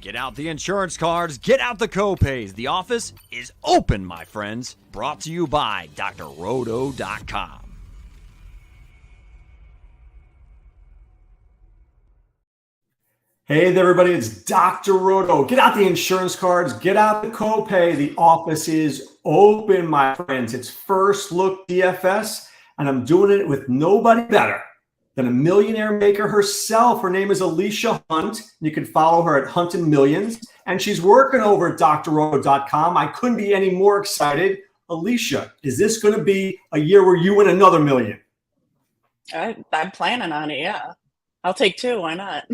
Get out the insurance cards, get out the copays. The office is open, my friends. Brought to you by drroto.com. Hey there, everybody, it's Dr. Roto. Get out the insurance cards, get out the copay. The office is open, my friends. It's First Look DFS, and I'm doing it with nobody better than a millionaire maker herself. Her name is Alisha Hunt. You can follow her at Huntin' Millions, and she's working over at drroto.com. I couldn't be any more excited. Alisha, is this going to be a year where you win another million? I'm planning on it, yeah. I'll take two. Why not?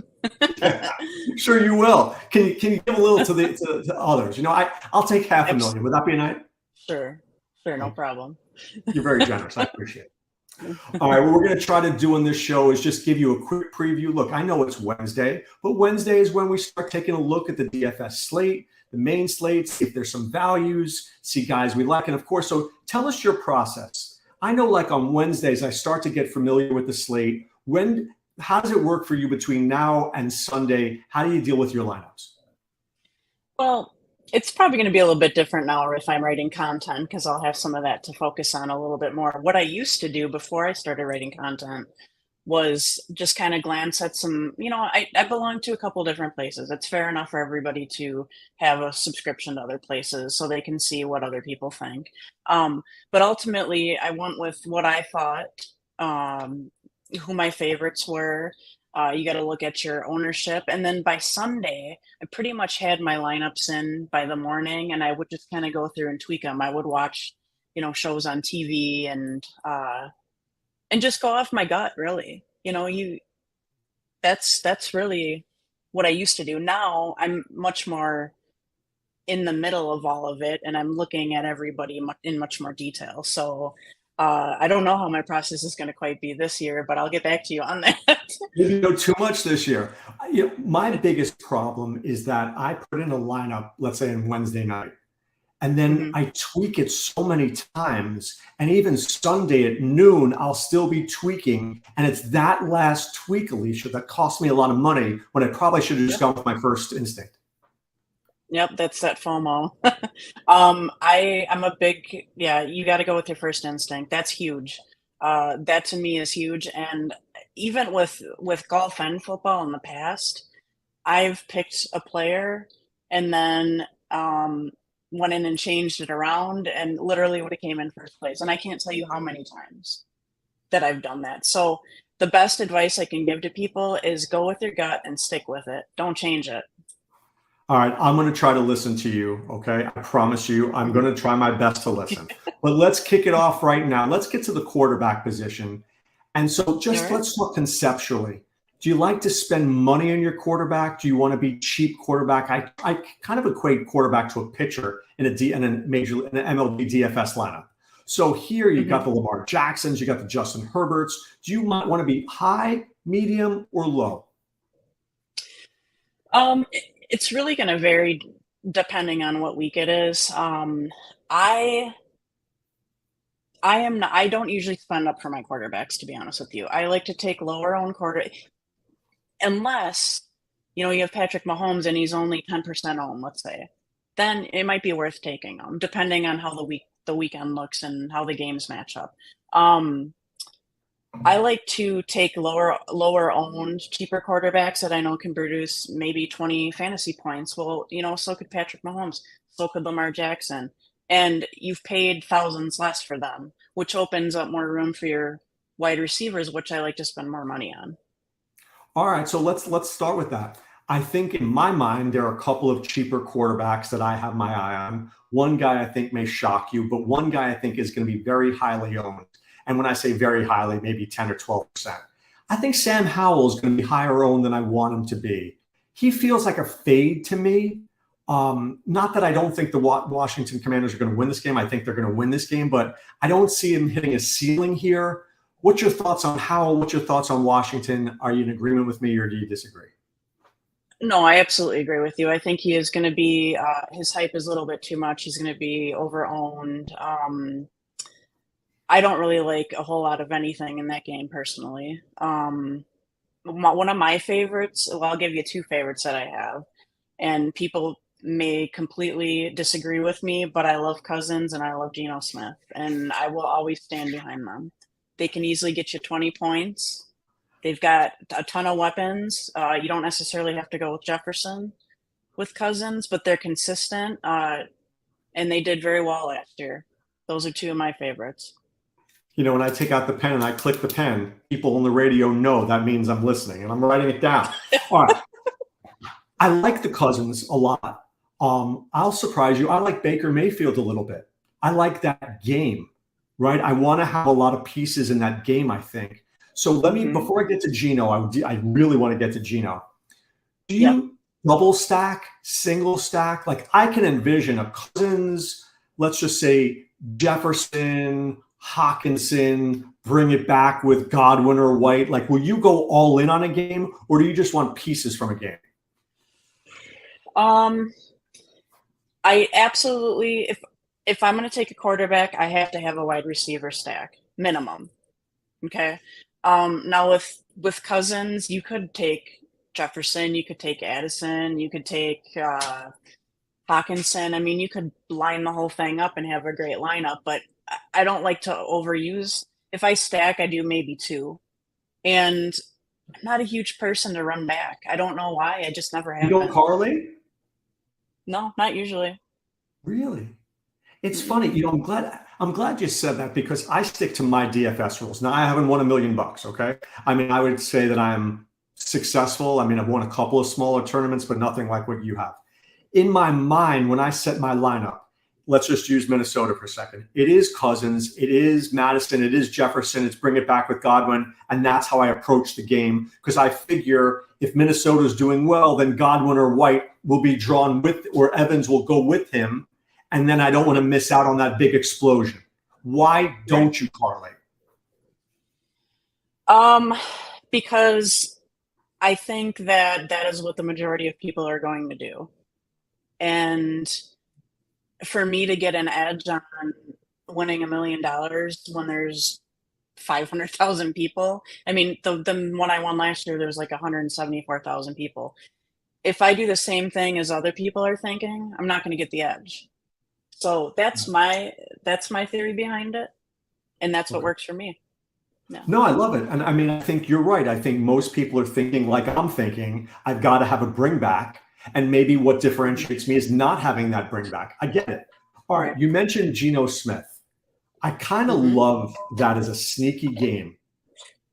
Yeah, sure you will. Can you give a little to others? You know, I'll take half a million. Would that be a night? Sure, no problem. You're very generous. I appreciate it. All right, what we're going to try to do in this show is just give you a quick preview. Look, I know it's Wednesday, but Wednesday is when we start taking a look at the DFS slate, the main slate, see if there's some values, see guys we like. And of course, so tell us your process. I know like on Wednesdays, I start to get familiar with the slate. How does it work for you between now and Sunday? How do you deal with your lineups? Well, it's probably going to be a little bit different now if I'm writing content, because I'll have some of that to focus on a little bit more. What I used to do before I started writing content was just kind of glance at some, I belong to a couple different places. It's fair enough for everybody to have a subscription to other places so they can see what other people think. But ultimately, I went with what I thought, who my favorites were. You got to look at your ownership. And then by Sunday, I pretty much had my lineups in by the morning, and I would just kind of go through and tweak them. I would watch, shows on TV and just go off my gut, really. That's really what I used to do. Now I'm much more in the middle of all of it, and I'm looking at everybody in much more detail. So I don't know how my process is going to quite be this year, but I'll get back to you on that. You know too much this year. My biggest problem is that I put in a lineup, let's say on Wednesday night, and then I tweak it so many times. And even Sunday at noon, I'll still be tweaking. And it's that last tweak, Alisha, that cost me a lot of money when I probably should have just gone with my first instinct. Yep, that's that FOMO. I'm a big, you got to go with your first instinct. That's huge. That to me is huge. And even with golf and football in the past, I've picked a player and then went in and changed it around and literally would have came in first place. And I can't tell you how many times that I've done that. So the best advice I can give to people is go with your gut and stick with it. Don't change it. All right, I'm going to try to listen to you, okay? I promise you, I'm going to try my best to listen. But let's kick it off right now. Let's get to the quarterback position. And so let's talk conceptually. Do you like to spend money on your quarterback? Do you want to be cheap quarterback? I kind of equate quarterback to a pitcher in an MLB DFS lineup. So here you got the Lamar Jacksons, you got the Justin Herberts. Do you want to be high, medium, or low? It's really going to vary depending on what week it is. I don't usually spend up for my quarterbacks, to be honest with you. I like to take lower owned unless, you have Patrick Mahomes and he's only 10% owned, let's say, then it might be worth taking them, depending on how the weekend looks and how the games match up. I like to take lower owned, cheaper quarterbacks that I know can produce maybe 20 fantasy points. Well, so could Patrick Mahomes, so could Lamar Jackson. And you've paid thousands less for them, which opens up more room for your wide receivers, which I like to spend more money on. All right, so let's start with that. I think in my mind, there are a couple of cheaper quarterbacks that I have my eye on. One guy I think may shock you, but one guy I think is going to be very highly owned. And when I say very highly, maybe 10 or 12%. I think Sam Howell is going to be higher owned than I want him to be. He feels like a fade to me. Not that I don't think the Washington Commanders are going to win this game. I think they're going to win this game, but I don't see him hitting a ceiling here. What's your thoughts on Howell? What's your thoughts on Washington? Are you in agreement with me or do you disagree? No, I absolutely agree with you. I think he is going to be, his hype is a little bit too much. He's going to be over-owned. I don't really like a whole lot of anything in that game personally. One of my favorites, well, I'll give you two favorites that I have. And people may completely disagree with me, but I love Cousins and I love Geno Smith, and I will always stand behind them. They can easily get you 20 points. They've got a ton of weapons. You don't necessarily have to go with Jefferson with Cousins, but they're consistent, and they did very well last year. Those are two of my favorites. When I take out the pen and I click the pen, people on the radio know that means I'm listening, and I'm writing it down. All right. I like the Cousins a lot. I'll surprise you. I like Baker Mayfield a little bit. I like that game, right? I want to have a lot of pieces in that game, I think. So let me, before I get to Geno, I really want to get to Geno. Do you double stack, single stack? Like, I can envision a Cousins, let's just say Jefferson, Hawkinson, bring it back with Godwin or White. Like, will you go all in on a game, or do you just want pieces from a game? I absolutely, if I'm going to take a quarterback, I have to have a wide receiver stack minimum. Okay. Now with Cousins, you could take Jefferson, you could take Addison, you could take Hawkinson. I mean, you could line the whole thing up and have a great lineup, but I don't like to overuse. If I stack, I do maybe two. And I'm not a huge person to run back. I don't know why. I just never have. You don't correlate? No, not usually. Really? It's funny. I'm glad you said that, because I stick to my DFS rules. Now, I haven't won $1 million, okay? I mean, I would say that I'm successful. I mean, I've won a couple of smaller tournaments, but nothing like what you have. In my mind, when I set my lineup, let's just use Minnesota for a second. It is Cousins, it is Madison, it is Jefferson, it's bring it back with Godwin, and that's how I approach the game, because I figure if Minnesota's doing well, then Godwin or White will be drawn with, or Evans will go with him, and then I don't want to miss out on that big explosion. Why don't you correlate? Because I think that is what the majority of people are going to do. And for me to get an edge on winning $1 million when there's 500,000 people, I mean, the one I won last year, there was like 174,000 people. If I do the same thing as other people are thinking, I'm not going to get the edge. So that's my theory behind it, and that's what works for me. Yeah. No, I love it. And I mean, I think you're right. I think most people are thinking like I'm thinking. I've got to have a bring back. And maybe what differentiates me is not having that bring back. I get it. All right. You mentioned Geno Smith. I kind of love that as a sneaky game.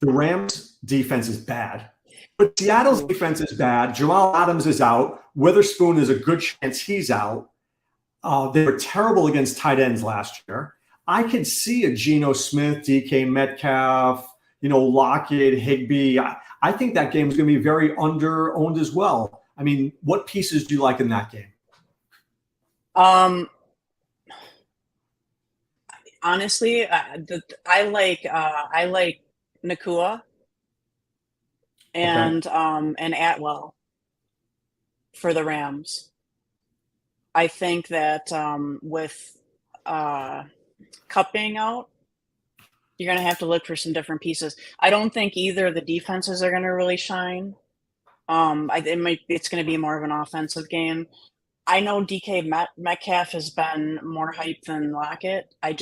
The Rams defense is bad, but Seattle's defense is bad. Jamal Adams is out. Witherspoon is a good chance he's out. They were terrible against tight ends last year. I can see a Geno Smith, DK Metcalf, Lockett, Higbee. I think that game is going to be very under-owned as well. I mean, what pieces do you like in that game? Honestly, I like Nakua and Atwell for the Rams. I think that with Kupp being out, you're going to have to look for some different pieces. I don't think either of the defenses are going to really shine. It's going to be more of an offensive game. I know DK Metcalf has been more hyped than Lockett. I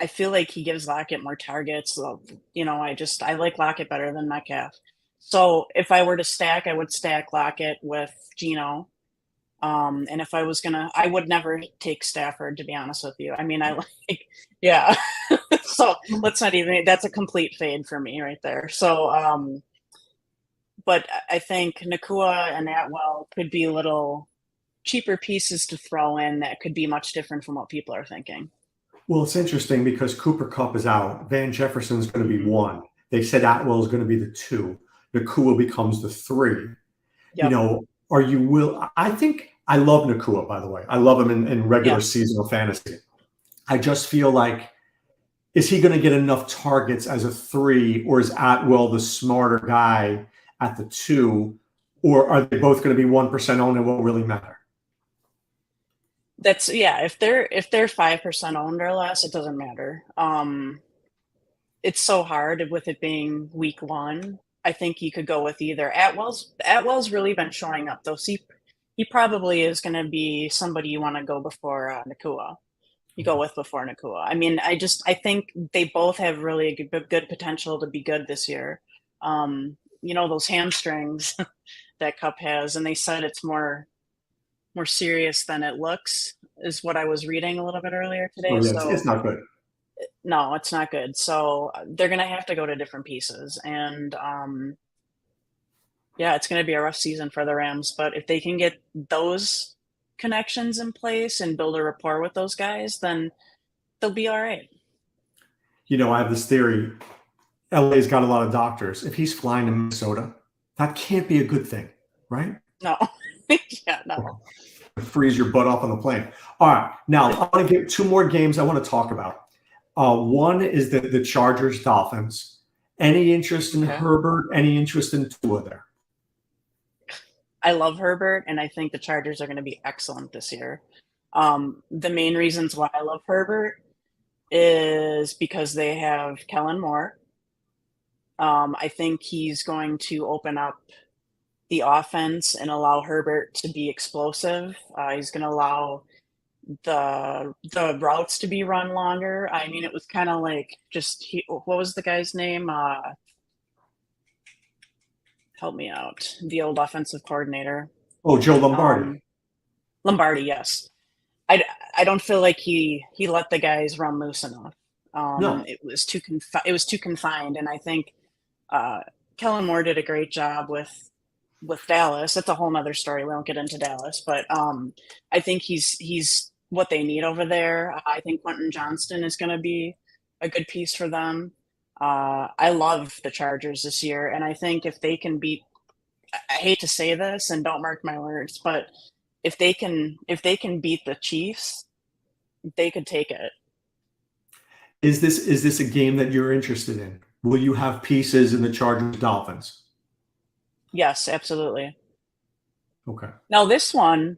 feel like he gives Lockett more targets. So, I like Lockett better than Metcalf. So if I were to stack, I would stack Lockett with Geno. And if I was I would never take Stafford, to be honest with you. I mean, yeah. So let's not even, that's a complete fade for me right there. So, but I think Nakua and Atwell could be little cheaper pieces to throw in that could be much different from what people are thinking. Well, it's interesting because Cooper Kupp is out. Van Jefferson's going to be 1. They said Atwell is going to be the 2. Nakua becomes the 3. Yep. I think I love Nakua, by the way. I love him in regular seasonal fantasy. I just feel like, is he going to get enough targets as a 3, or is Atwell the smarter guy at the 2, or are they both going to be 1% owned and won't really matter? If they're 5% owned or less, it doesn't matter. It's so hard with it being week 1. I think you could go with either Atwell's really been showing up though. So he probably is going to be somebody you want to go before Nakua. You go with before Nakua. I mean, I think they both have really good potential to be good this year. Those hamstrings that Cup has, and they said it's more serious than it looks, is what I was reading a little bit earlier today. Oh, yeah, So it's not good. no, it's not good. So they're going to have to go to different pieces. And yeah, it's going to be a rough season for the Rams. But if they can get those connections in place and build a rapport with those guys, then they'll be all right. I have this theory. LA's got a lot of doctors. If he's flying to Minnesota, that can't be a good thing, right? No. Yeah, no. Freeze your butt off on the plane. All right. Now, I want to get two more games I want to talk about. One is the Chargers Dolphins. Any interest in Herbert? Any interest in Tua there? I love Herbert, and I think the Chargers are going to be excellent this year. The main reasons why I love Herbert is because they have Kellen Moore. I think he's going to open up the offense and allow Herbert to be explosive. He's going to allow the routes to be run longer. I mean, it was kind of like what was the guy's name? Help me out. The old offensive coordinator. Oh, Joe Lombardi. Lombardi, yes. I don't feel like he let the guys run loose enough. No. It was too confined, and I think Kellen Moore did a great job with Dallas. That's a whole nother story. We won't get into Dallas, but I think he's what they need over there. I think Quentin Johnston is going to be a good piece for them. I love the Chargers this year, and I think if they can beat, I hate to say this, and don't mark my words, but if they can beat the Chiefs, they could take it. Is this a game that you're interested in? Will you have pieces in the Chargers Dolphins? Yes, absolutely. Okay. Now this one,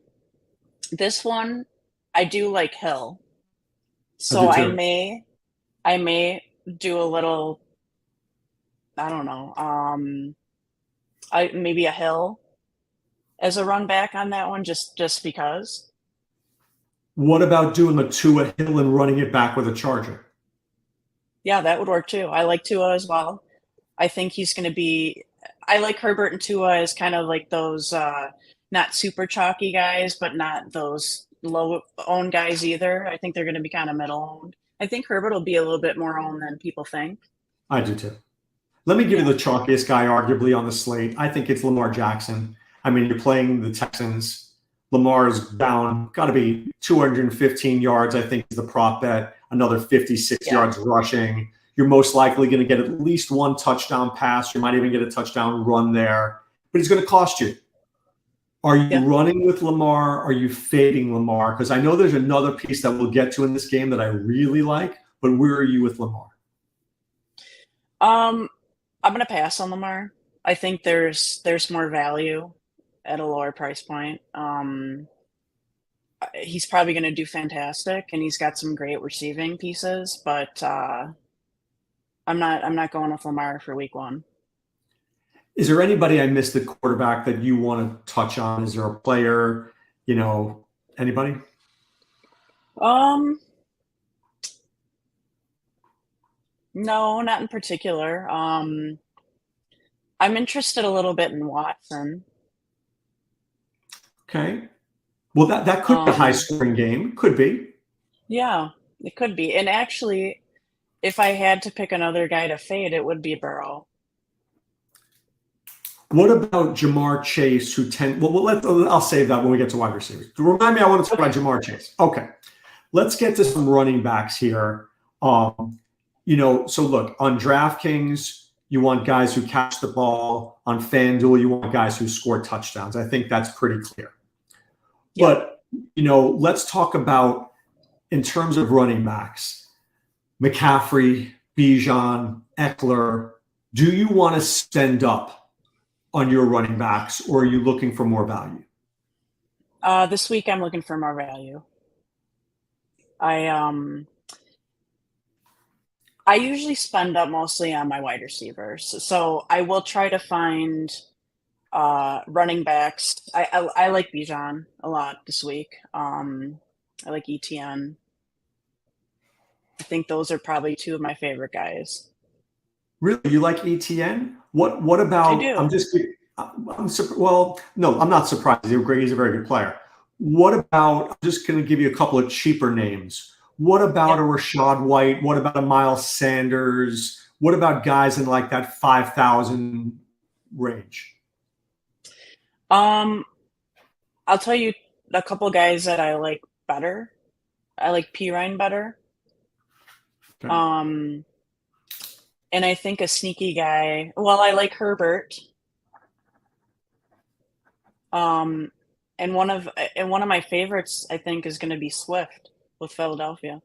I do like Hill, so I may do a little. I don't know. Maybe a Hill as a run back on that one, just because. What about doing a Tua Hill and running it back with a Charger? Yeah, that would work too. I like Tua as well. I think he's going to be. I like Herbert and Tua as kind of like those not super chalky guys, but not those low-owned guys either. I think they're going to be kind of middle-owned. I think Herbert will be a little bit more owned than people think. I do too. Let me give you the chalkiest guy arguably on the slate. I think it's Lamar Jackson. I mean, you're playing the Texans. Lamar's down, got to be 215 yards, I think is the prop bet. Another 56 yards rushing. You're most likely going to get at least one touchdown pass. You might even get a touchdown run there. But it's going to cost you. Are you running with Lamar? Are you fading Lamar? Because I know there's another piece that we'll get to in this game that I really like. But where are you with Lamar? I'm going to pass on Lamar. I think there's more value at a lower price point. He's probably going to do fantastic, and he's got some great receiving pieces, but I'm not going with Lamar for week one. Is there anybody I missed at quarterback that you want to touch on? Is there a player, anybody? No, not in particular. I'm interested a little bit in Watson. Okay. Well, that could be a high-scoring game. Could be. Yeah, it could be. And actually, if I had to pick another guy to fade, it would be Burrow. What about Jamar Chase, I'll save that when we get to wide receivers. Remind me, I want to talk about Jamar Chase. Okay. Let's get to some running backs here. So look, on DraftKings, you want guys who catch the ball. On FanDuel, you want guys who score touchdowns. I think that's pretty clear. But, let's talk about, in terms of running backs, McCaffrey, Bijan, Eckler. Do you want to spend up on your running backs, or are you looking for more value? This week, I'm looking for more value. I I usually spend up mostly on my wide receivers. So I will try to find running backs. I like Bijan a lot this week. I like ETN. I think those are probably two of my favorite guys. Really, you like ETN? What I about? do. Well, no, I'm not surprised. He's a very good player. What about? I'm just going to give you a couple of cheaper names. What about a Yep. Rashad White? What about a Miles Sanders? What about guys in like that 5,000 range? Um, I'll tell you a couple guys that I like better. I like P Ryan better. Okay. Um, and I think a sneaky guy. Well, I like Herbert. Um, and one of my favorites, I think, is going to be Swift with Philadelphia.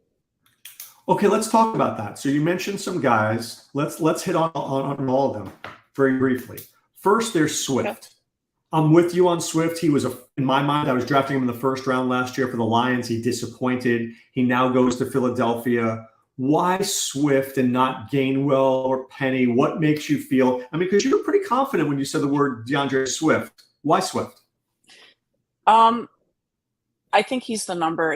Okay, let's talk about that. So you mentioned some guys. Let's hit on all of them very briefly. First, there's Okay. Swift. I'm with you on Swift. He was in my mind, I was drafting him in the first round last year for the Lions. He disappointed. He now goes to Philadelphia. Why Swift and not Gainwell or Penny? What makes you feel? I mean, because you were pretty confident when you said the word DeAndre Swift. Why Swift? Um, I think he's the number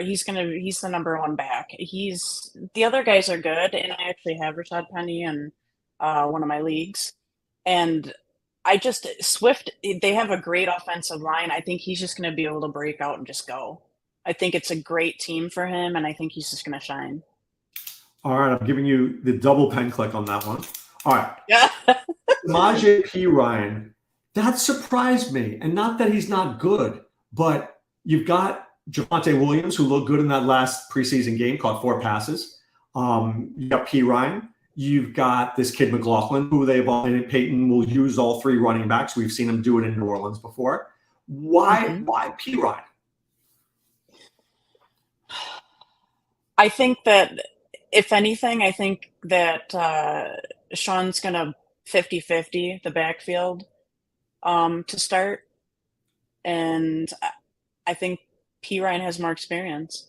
one back. The other guys are good, and I actually have Rashad Penny in one of my leagues. And I just Swift, they have a great offensive line. I think he's just going to be able to break out and just go. I think it's a great team for him, and I think he's just going to shine. All right, I'm giving you the double pen click on that one. All right. Yeah. Samaje P. Ryan, that surprised me. And not that he's not good, but you've got Javonte Williams, who looked good in that last preseason game, caught 4 passes. You got P. Ryan. You've got this kid McLaughlin, who and Peyton will use all 3 running backs. We've seen him do it in New Orleans before. Why P. Ryan? I think that, if anything, I think that Sean's going to 50-50 the backfield to start. And I think P. Ryan has more experience.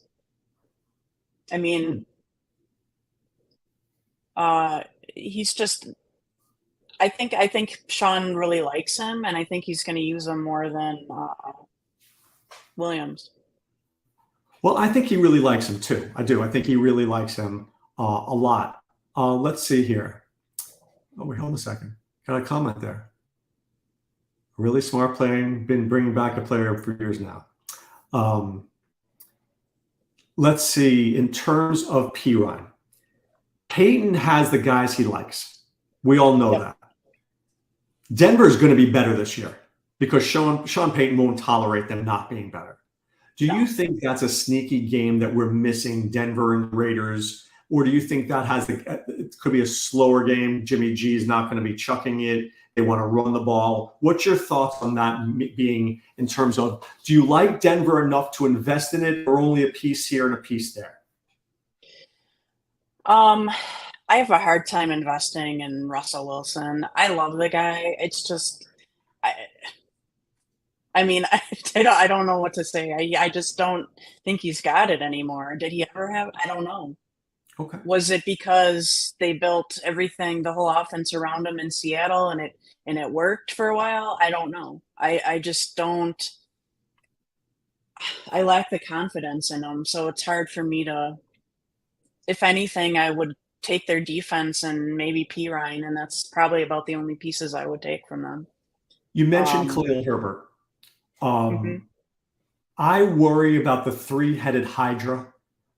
I mean, he's just. I think Sean really likes him, and I think he's going to use him more than Williams. Well, I think he really likes him too. I do. I think he really likes him a lot. Let's see here. Oh, wait, hold on a second. Got a comment there. Really smart playing, been bringing back a player for years now. Let's see. In terms of P. Ryan, Peyton has the guys he likes. We all know that. Denver is going to be better this year because Sean Payton won't tolerate them not being better. Do you think that's a sneaky game that we're missing, Denver and Raiders? Or do you think that it could be a slower game? Jimmy G is not going to be chucking it. They want to run the ball. What's your thoughts on that being in terms of, do you like Denver enough to invest in it, or only a piece here and a piece there? I have a hard time investing in Russell Wilson. I love the guy. It's just, I mean, I don't know what to say. I just don't think he's got it anymore. Did he ever have? I don't know. Okay. Was it because they built everything, the whole offense around him in Seattle, and it worked for a while? I don't know. I just don't. I lack the confidence in them, so it's hard for me to. If anything, I would take their defense and maybe P. Ryan, and that's probably about the only pieces I would take from them. You mentioned Khalil Herbert. Mhm. I worry about the 3-headed Hydra,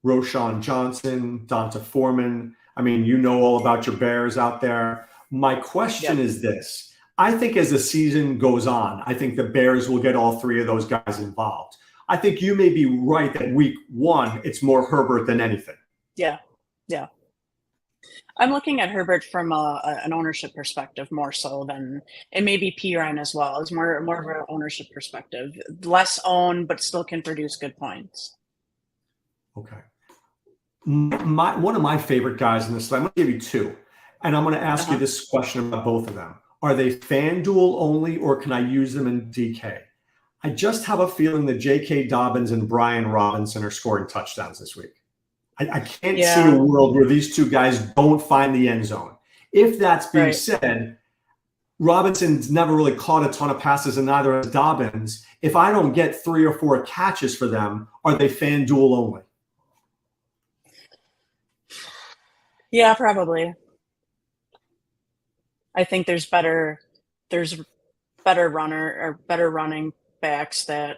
Roshan Johnson, Donta Foreman. I mean, you know all about your Bears out there. My question is this. I think as the season goes on, I think the Bears will get all 3 of those guys involved. I think you may be right that week 1, it's more Herbert than anything. Yeah. I'm looking at Herbert from an ownership perspective more so than, and maybe P. Ryan as well. It's more of an ownership perspective. Less owned, but still can produce good points. Okay. One of my favorite guys in this, I'm going to give you 2. And I'm going to ask you this question about both of them. Are they FanDuel only, or can I use them in DK? I just have a feeling that J.K. Dobbins and Brian Robinson are scoring touchdowns this week. I can't see Yeah, a world where these two guys don't find the end zone. If that's being right. said, Robinson's never really caught a ton of passes, and neither has Dobbins. If I don't get 3 or 4 catches for them, are they FanDuel only? Yeah, probably. I think there's better better running backs that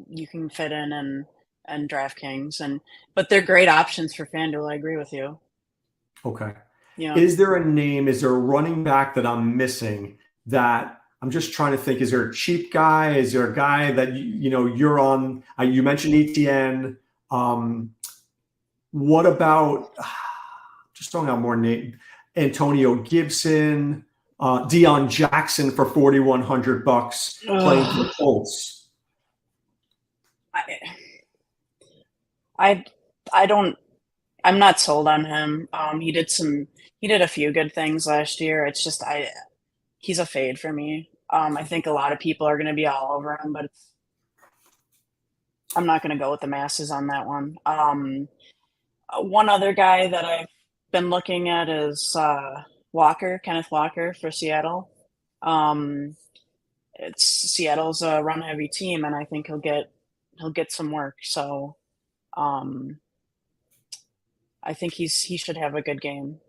you can fit in and DraftKings but they're great options for FanDuel. I agree with you. Okay. Yeah. Is there a name? Is there a running back that I'm missing that I'm just trying to think? Is there a cheap guy? Is there a guy that you're on? You mentioned ETN. What about just throwing out more names? Antonio Gibson, Deion Jackson for $4,100 playing for the Colts. I I don't I'm not sold on him. He did a few good things last year. It's just he's a fade for me. I think a lot of people are going to be all over him, but I'm not going to go with the masses on that one. One other guy that I've been looking at is Kenneth Walker for Seattle. Um, it's Seattle's a run heavy team, and I think he'll get some work. So um, I think he should have a good game.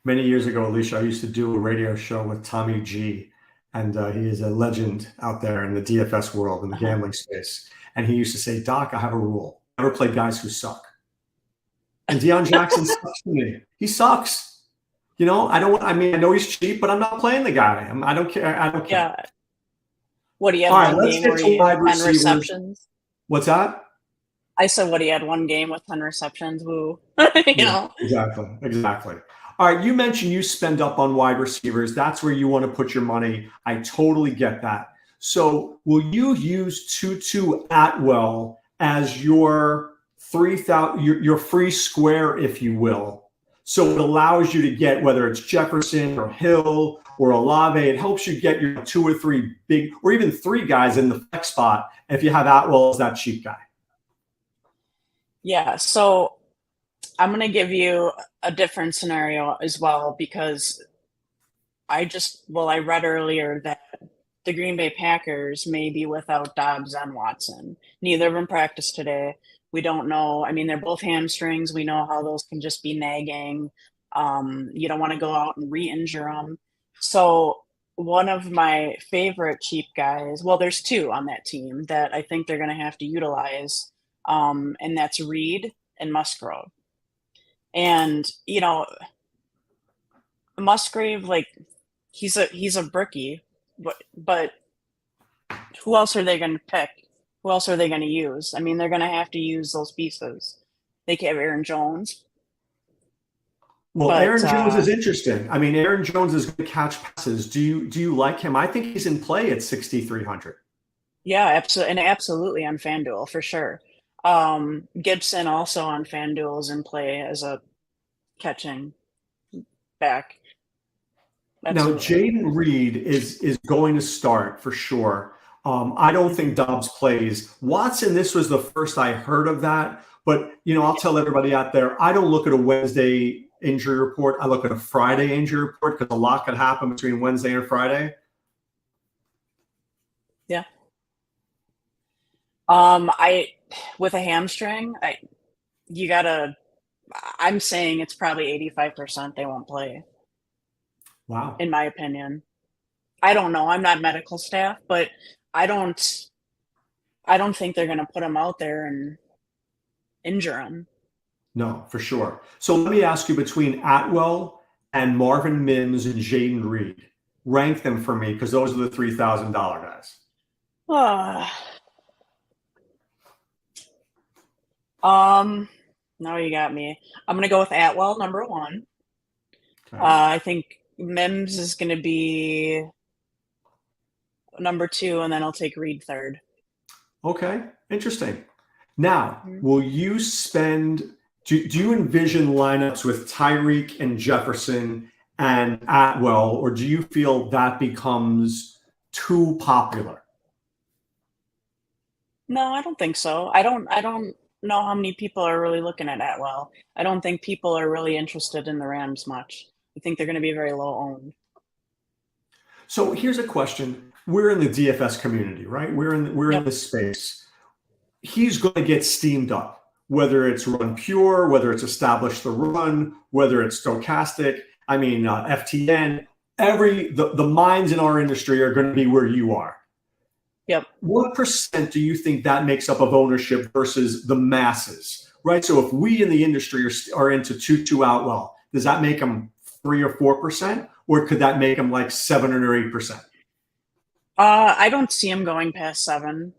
Many years ago, Alisha, I used to do a radio show with Tommy G, and he is a legend out there in the DFS world, in the gambling space. And he used to say, Doc, I have a rule. Never play guys who suck. And Deion Jackson sucks to me. He sucks. I know he's cheap, but I'm not playing the guy. I don't care. Yeah. What do you have? All right, let's get to wide 10 receivers. receptions? What's that? I said, what, he had one game with 10 receptions? Woo. Exactly. All right, you mentioned you spend up on wide receivers. That's where you want to put your money. I totally get that. So will you use Tutu Atwell as your 3,000, your free square, if you will? So it allows you to get, whether it's Jefferson or Hill or Olave, it helps you get your 2 or 3 big, or even 3 guys in the flex spot if you have Atwell as that cheap guy. Yeah, so I'm going to give you a different scenario as well, because I read earlier that the Green Bay Packers may be without Dobbs and Watson. Neither of them practiced today. We don't know. I mean, they're both hamstrings. We know how those can just be nagging. You don't want to go out and re-injure them. So one of my favorite cheap guys, well, there's 2 on that team that I think they're going to have to utilize, and that's Reed and Musgrove. And Musgrave, he's a brookie, but who else are they going to pick? Who else are they going to use? I mean, they're going to have to use those pieces. They can have Aaron Jones. Well, Aaron Jones is interesting. I mean, Aaron Jones is going to catch passes. Do you like him? I think he's in play at 6,300. Yeah, absolutely on FanDuel for sure. Gibson also on FanDuel is in play as a catching back. Absolutely. Now, Jaden Reed is going to start for sure. I don't think Dobbs plays. Watson, this was the first I heard of that. But, I'll tell everybody out there, I don't look at a Wednesday injury report. I look at a Friday injury report, because a lot could happen between Wednesday and Friday. Yeah. With a hamstring, I'm saying it's probably 85% they won't play. Wow. In my opinion. I don't know. I'm not medical staff, but I don't think they're going to put him out there and injure him. No, for sure. So let me ask you, between Atwell and Marvin Mims and Jaden Reed, rank them for me, because those are the $3,000 guys. Now you got me. I'm going to go with Atwell, number 1. Okay. I think Mims is going to be number 2, and then I'll take Reed 3rd. Okay, interesting. Now, will you spend? Do you envision lineups with Tyreek and Jefferson and Atwell, or do you feel that becomes too popular? No, I don't think so. I don't know how many people are really looking at Atwell. I don't think people are really interested in the Rams much. I think they're going to be very low owned. So here's a question. We're in the DFS community, right? We're in Yep. this space. He's going to get steamed up, whether it's run pure, whether it's establish the run, whether it's stochastic. I mean, FTN. The minds in our industry are going to be where you are. Yep. What percent do you think that makes up of ownership versus the masses, right? So if we in the industry are into 2-2 Outwell, does that make them 3 or 4%, or could that make them like 7 or 8%? I don't see him going past 7.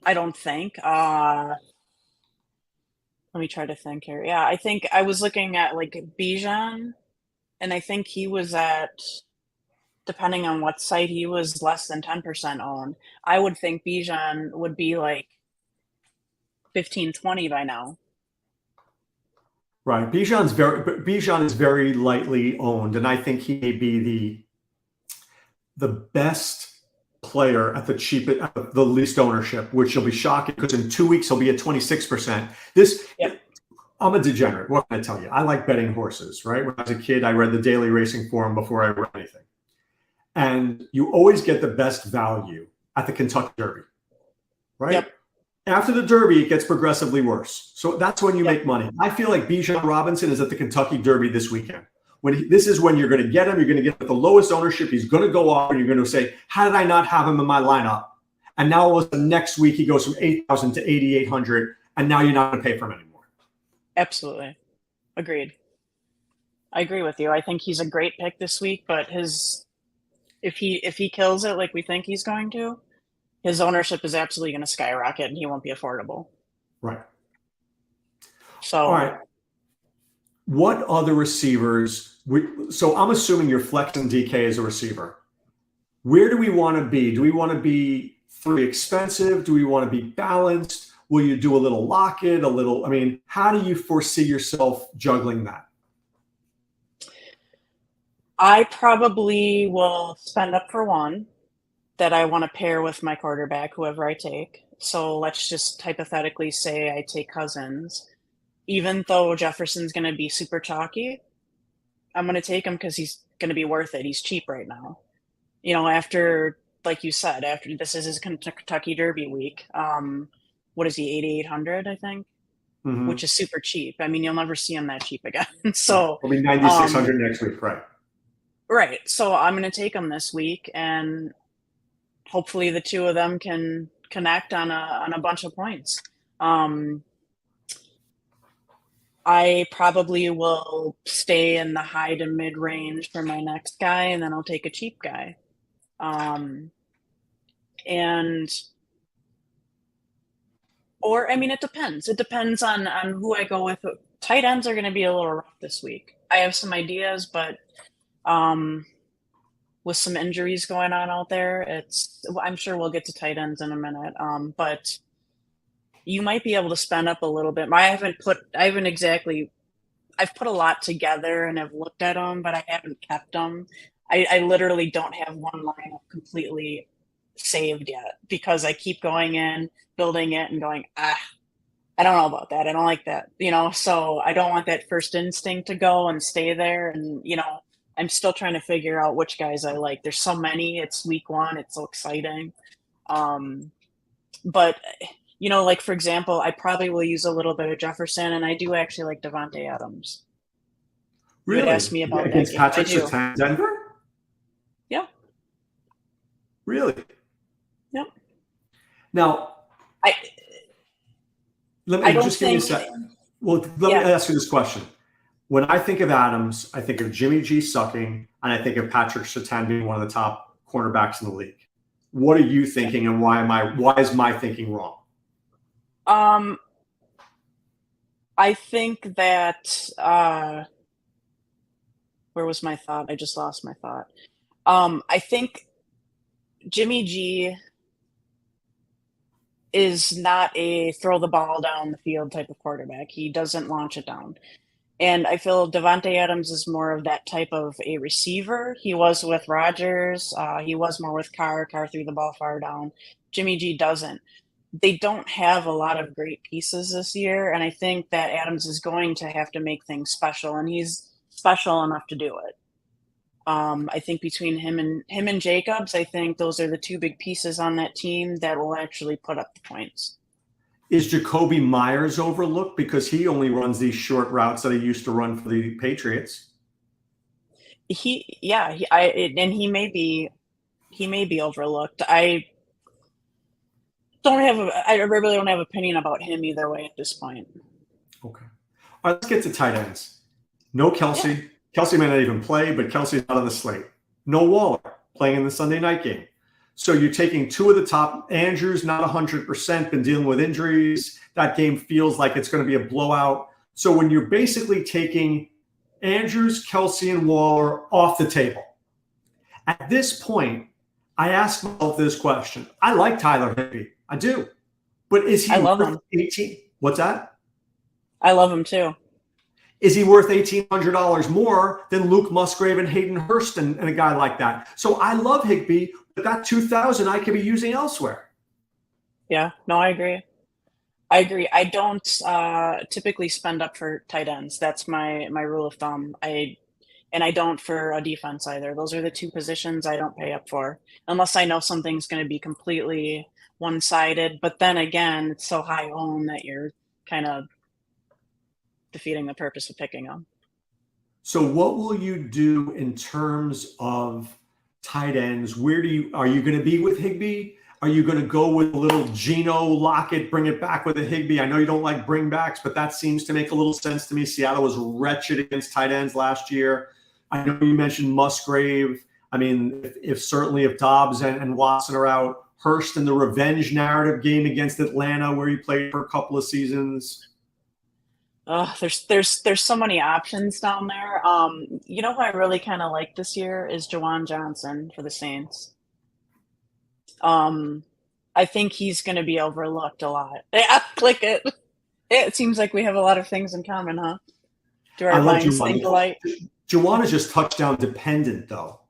I don't think. Let me try to think here. Yeah, I think I was looking at like Bijan, and I think he was at, depending on what site, he was less than 10% owned. I would think Bijan would be like 15, 20 by now. Right. Bijan is very lightly owned, and I think he may be the best player at the least ownership, which will be shocking because in 2 weeks he'll be at 26%. Yep. I'm a degenerate. What can I tell you? I like betting horses, right? When I was a kid, I read the Daily Racing Forum before I read anything. And you always get the best value at the Kentucky Derby, right? Yep. After the Derby, it gets progressively worse. So that's when you make money. I feel like Bijan Robinson is at the Kentucky Derby this weekend. This is when you're going to get him. You're going to get the lowest ownership. He's going to go off, and you're going to say, how did I not have him in my lineup? And now all of a sudden next week he goes from 8,000 to 8,800, and now you're not going to pay for him anymore. Absolutely. Agreed. I agree with you. I think he's a great pick this week, but if he kills it like we think he's going to, his ownership is absolutely going to skyrocket, and he won't be affordable. Right. So, all right. What other receivers? So I'm assuming you're flexing DK as a receiver. Where do we want to be? Do we want to be 3 expensive? Do we want to be balanced? Will you do a little Lockett, how do you foresee yourself juggling that? I probably will spend up for one that I want to pair with my quarterback, whoever I take. So let's just hypothetically say I take Cousins. Even though Jefferson's going to be super chalky, I'm going to take him because he's going to be worth it. He's cheap right now. You know, after, like you said, after this is his Kentucky Derby week. What is he, 8,800, I think? Mm-hmm. Which is super cheap. I mean, you'll never see him that cheap again. So it'll be 9,600 next week, right? Right. So I'm going to take him this week, and hopefully the two of them can connect on a bunch of points. I probably will stay in the high to mid range for my next guy, and then I'll take a cheap guy. It depends. It depends on who I go with. Tight ends are going to be a little rough this week. I have some ideas, but with some injuries going on out there, I'm sure we'll get to tight ends in a minute. But you might be able to spend up a little bit. I've put a lot together and have looked at them, but I haven't kept them. I literally don't have one lineup completely saved yet because I keep going in, building it, and going, I don't know about that. I don't like that, so I don't want that first instinct to go and stay there. And, I'm still trying to figure out which guys I like. There's so many. It's week 1. It's so exciting. But, like, for example, I probably will use a little bit of Jefferson, and I do actually like Davante Adams. Really? You would ask me about that against game. Patrick Surtain, Denver? Yeah. Really? Yep. Now, let me just give me a second. Well, let me ask you this question. When I think of Adams, I think of Jimmy G sucking, and I think of Patrick Surtain being one of the top cornerbacks in the league. What are you thinking, and why is my thinking wrong? I think that where was my thought? I just lost my thought. I think Jimmy G is not a throw the ball down the field type of quarterback. He doesn't launch it down. And I feel Davante Adams is more of that type of a receiver. He was with Rodgers. He was more with Carr. Carr threw the ball far down. Jimmy G doesn't. they don't have a lot of great pieces this year, and I think that Adams is going to have to make things special, and he's special enough to do it. I think between him and Jacobs, I think those are the two big pieces on that team that will actually put up the points. Is Jacoby Myers overlooked because he only runs these short routes that he used to run for the Patriots? He may be overlooked. I really don't have opinion about him either way at this point. Okay. All right, let's get to tight ends. No Kelsey. Yeah. Kelsey may not even play, but Kelsey's not on the slate. No Waller playing in the Sunday night game. So you're taking two of the top. Andrews, not 100%, been dealing with injuries. That game feels like it's going to be a blowout. So when you're basically taking Andrews, Kelsey, and Waller off the table, at this point, I ask myself this question. I like Tyler Higbee. I do. But is he worth 18? What's that? I love him too. Is he worth $1,800 more than Luke Musgrave and Hayden Hurst and a guy like that? So I love Higbee, but that $2,000 I could be using elsewhere. Yeah, no, I agree. I don't typically spend up for tight ends. That's my rule of thumb. I don't for a defense either. Those are the two positions I don't pay up for unless I know something's going to be completely one-sided. But then again, it's so high owned that you're kind of defeating the purpose of picking them. So what will you do in terms of tight ends? Are you going to be with Higbee? Are you going to go with a little Geno Lockett, bring it back with a Higbee? I know you don't like bringbacks, but that seems to make a little sense to me. Seattle was wretched against tight ends last year. I know you mentioned Musgrave. I mean, if Dobbs and Watson are out, Hurst in the revenge narrative game against Atlanta where he played for a couple of seasons. There's so many options down there. You know who I really kind of like this year is Juwan Johnson for the Saints. I think he's going to be overlooked a lot. Yeah, click it. It seems like we have a lot of things in common, huh? Do our minds think alike? Juwan is just touchdown dependent, though,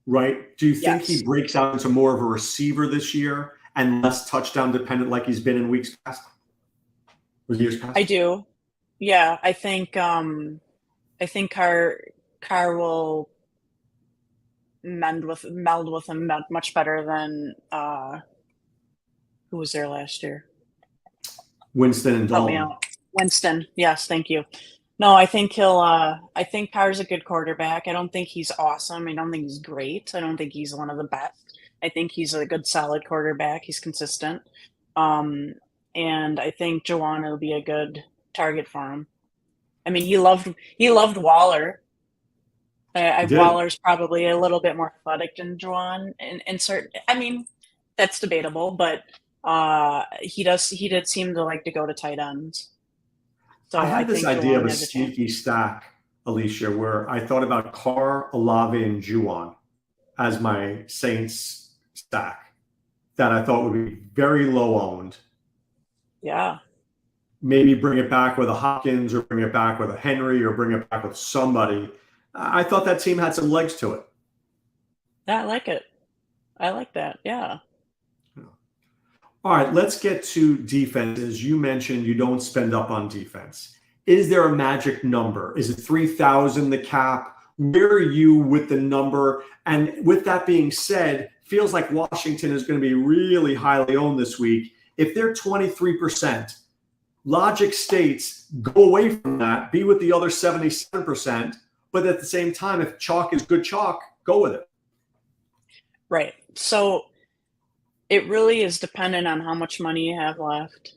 right? Do you think he breaks out into more of a receiver this year and less touchdown dependent like he's been in weeks past? Or years past? I do. Yeah, I think Carr will meld with him much better than who was there last year? Winston and Dalton. Help me out. Winston, yes, thank you. No, I think I think Carr's a good quarterback. I don't think he's awesome. I don't think he's great. I don't think he's one of the best. I think he's a good, solid quarterback. He's consistent. And I think Juwan will be a good target for him. I mean, he loved Waller. Waller's probably a little bit more athletic than Juwan in certain. I mean, that's debatable, but he did seem to like to go to tight ends. So I had this idea of a sneaky stack, Alisha, where I thought about Carr, Olave, and Juwan as my Saints stack that I thought would be very low owned. Yeah. Maybe bring it back with a Hopkins or bring it back with a Henry or bring it back with somebody. I thought that team had some legs to it. Yeah, I like it. I like that. Yeah. All right, let's get to defenses. You mentioned you don't spend up on defense. Is there a magic number? Is it 3,000 the cap? Where are you with the number? And with that being said, feels like Washington is going to be really highly owned this week. If they're 23%, logic states go away from that, be with the other 77%. But at the same time, if chalk is good chalk, go with it. Right. So it really is dependent on how much money you have left.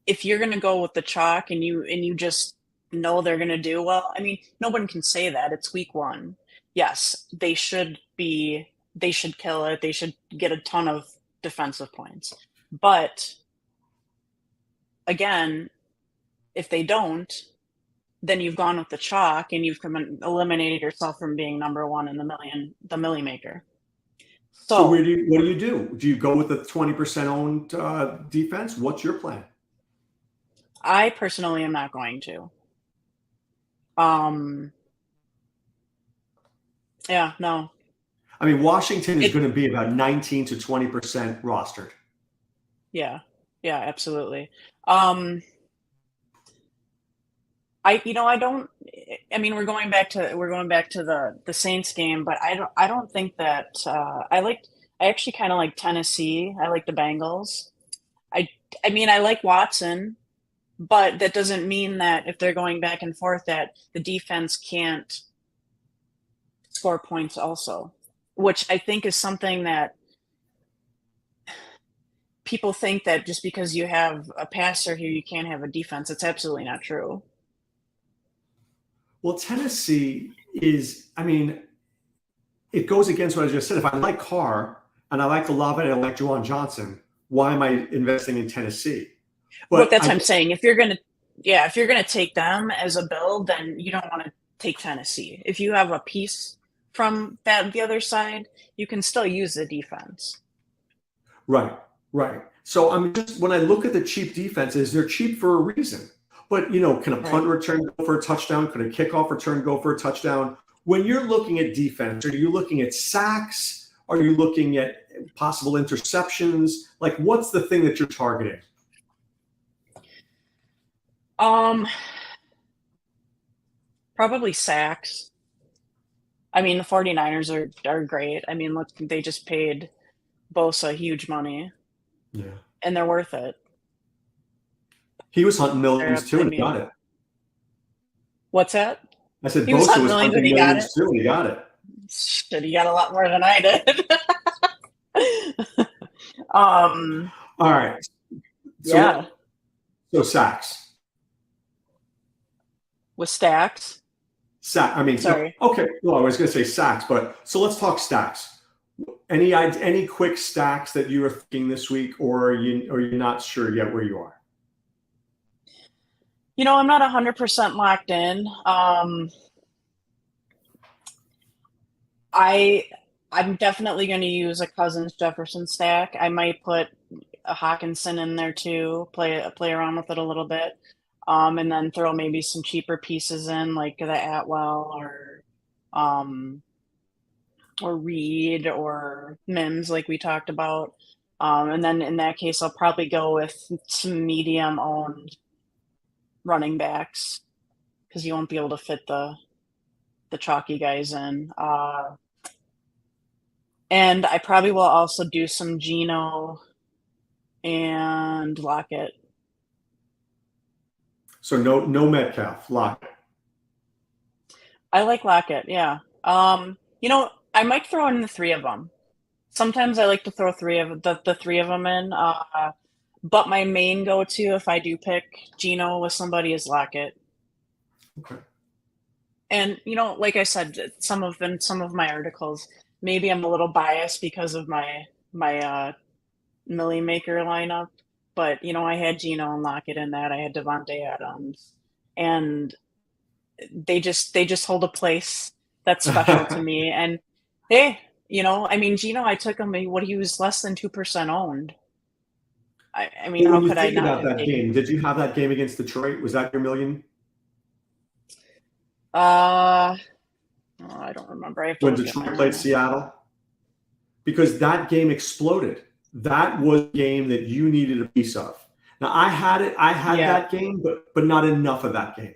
If you're going to go with the chalk and you just know they're going to do well, I mean, no one can say that. It's week one. Yes, they should kill it. They should get a ton of defensive points. But again, if they don't, then you've gone with the chalk and you've eliminated yourself from being number one in the Millie Maker. So what do you do? Do you go with the 20% owned defense? What's your plan? I personally am not going to. Yeah, no. I mean, Washington is going to be about 19 to 20% rostered. Yeah, yeah, absolutely. I don't. I mean, we're going back to the Saints game, but I don't think that I actually kind of like Tennessee. I like the Bengals. I I mean, I like Watson, but that doesn't mean that if they're going back and forth that the defense can't score points also, which I think is something that people think that just because you have a passer here, you can't have a defense. It's absolutely not true. Well, Tennessee is, I mean, it goes against what I just said. If I like Carr and I like Olave and I like Juwan Johnson, why am I investing in Tennessee? But But that's what I'm saying. If you're gonna take them as a build, then you don't want to take Tennessee. If you have a piece from the other side, you can still use the defense. right, right. So I'm just when I look at the cheap defenses, they're cheap for a reason. But can a punt Right. return go for a touchdown? Could a kickoff return go for a touchdown? When you're looking at defense, are you looking at sacks? Are you looking at possible interceptions? Like, what's the thing that you're targeting? Um, Probably sacks. I mean, the 49ers are great. I mean, look, they just paid Bosa huge money, Yeah. and they're worth it. He was hunting They're, millions too, I and he got mean, it. what's that? I said He was Bosa hunting was millions and hunting he got it. millions too, and he got it. Shit, he got a lot more than I did. um, All right. yeah, So sacks. with stacks. I mean, so Sorry. okay. Well, I was going to say sacks, but so let's talk stacks. Any quick stacks that you are thinking this week, or you're not sure yet where you are? I'm not 100% locked in. I I'm definitely going to use a Cousins Jefferson stack. I might put a Hawkinson in there too, play around with it a little bit, and then throw maybe some cheaper pieces in like the Atwell um, or Reed or Mims, like we talked about. And then in that case, I'll probably go with some medium owned running backs because you won't be able to fit the chalky guys in. And I probably will also do some Geno and Lockett. So no Metcalf, lock. I like Lockett, yeah. I might throw in the three of them. Sometimes I like to throw the three of them in. But my main go-to if I do pick Geno with somebody is Lockett. Okay. And like I said, some of my articles, maybe I'm a little biased because of my Millie Maker lineup, but I had Geno and Lockett in that. I had Devontae Adams, and they just hold a place that's special to me. And hey, I mean, Geno, I took him. What he was less than 2% owned. I mean, Well, how when you could I think not about have that taken game, him? did you have that game against Detroit? Was that your million Uh, oh, I don't remember. I have to when look at my Detroit played lineup. Seattle? Because that game exploded. That was a game that you needed a piece of. Now I had it. I had Yeah, that game, but not enough of that game.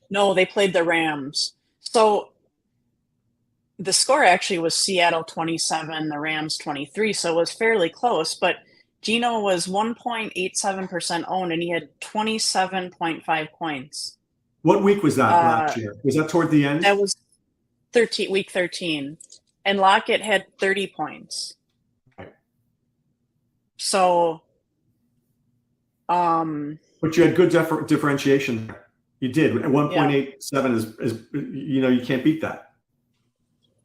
no, they played the Rams. So the score actually was Seattle 27, the Rams 23, so it was fairly close, but Geno was 1.87% owned and he had 27.5 points. What week was that last Uh, year? Was that toward the end? that was week 13. And Lockett had 30 points. Right. So, um, But you had good differentiation there. You did. At yeah. 1.87 is you can't beat that.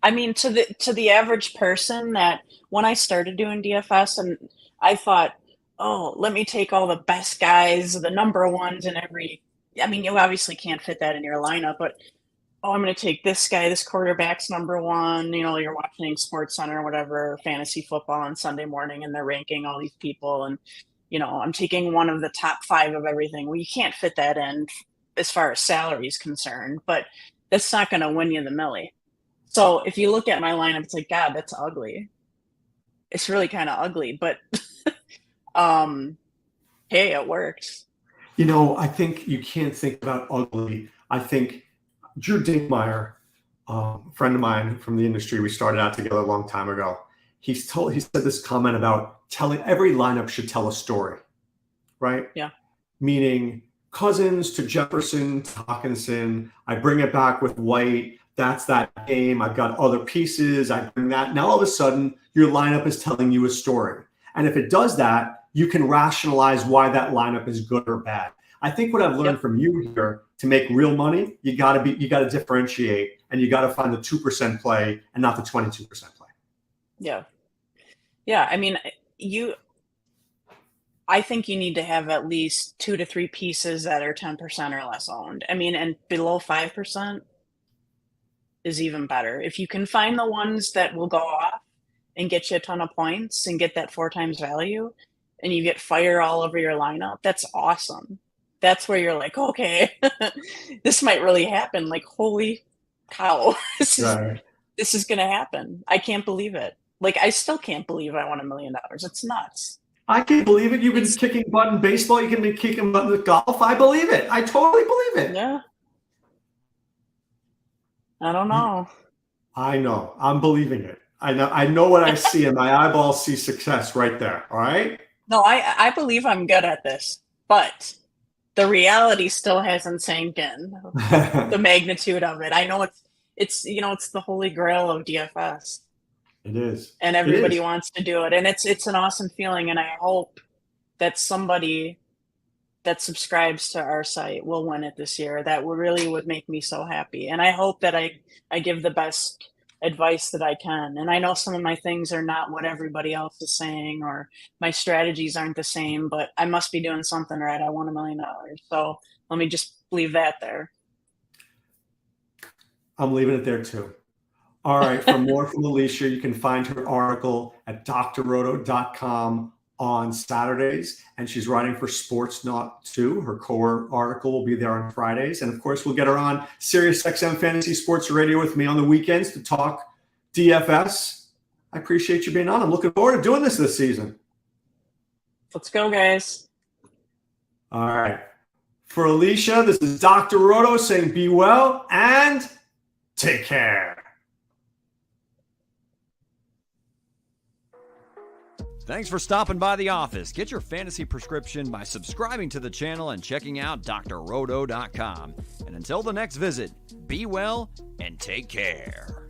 I mean, to the average person that when I started doing DFS and I thought, oh, let me take all the best guys, the number ones in every. I mean, you obviously can't fit that in your lineup, but oh, I'm going to take this guy, this quarterback's number one. You're watching Sports Center or whatever, fantasy football on Sunday morning, and they're ranking all these people, and I'm taking one of the top five of everything. Well, you can't fit that in as far as salary is concerned, but that's not going to win you the millie. So if you look at my lineup, it's like, God, that's ugly. It's really kind of ugly, but hey, it worked. I think you can't think about ugly. I think Drew Dinkmeyer, a friend of mine from the industry, we started out together a long time ago. He said this comment about telling every lineup should tell a story, right? Yeah. Meaning Cousins to Jefferson to Hawkinson. I bring it back with White. That's that game. I've got other pieces. I bring that. Now all of a sudden, your lineup is telling you a story. And if it does that, you can rationalize why that lineup is good or bad. I think what I've learned from you here, to make real money, you got to differentiate, and you got to find the 2% play and not the 22% play. Yeah. Yeah. I mean, I think you need to have at least 2 to 3 pieces that are 10% or less owned. I mean, and below 5% is even better. If you can find the ones that will go off and get you a ton of points and get that 4 times value, and you get fire all over your lineup, that's awesome. That's where you're like, okay, this might really happen. Like, holy cow, this is going to happen. I can't believe it. Like, I still can't believe I won $1 million. It's nuts. I can believe it. You've been kicking butt in baseball. You can be kicking butt in golf. I believe it. I totally believe it. Yeah. I don't know. I know. I'm believing it. I know what I see, and my eyeballs see success right there. All right? No, I believe I'm good at this, but the reality still hasn't sank in. The magnitude of it. I know it's the holy grail of DFS. It is. And everybody wants to do it. And it's an awesome feeling. And I hope that somebody that subscribes to our site will win it this year. That really would make me so happy. And I hope that I give the best advice that I can. And I know some of my things are not what everybody else is saying, or my strategies aren't the same, but I must be doing something right. I won $1 million. So let me just leave that there. I'm leaving it there too. All right. For more from Alisha, you can find her article at drroto.com on Saturdays. And she's writing for Sports Not too. Her core article will be there on Fridays. And of course, we'll get her on SiriusXM Fantasy Sports Radio with me on the weekends to talk DFS. I appreciate you being on. I'm looking forward to doing this season. Let's go, guys. All right. For Alisha, this is Dr. Roto saying be well and take care. Thanks for stopping by the office. Get your fantasy prescription by subscribing to the channel and checking out drroto.com. And until the next visit, be well and take care.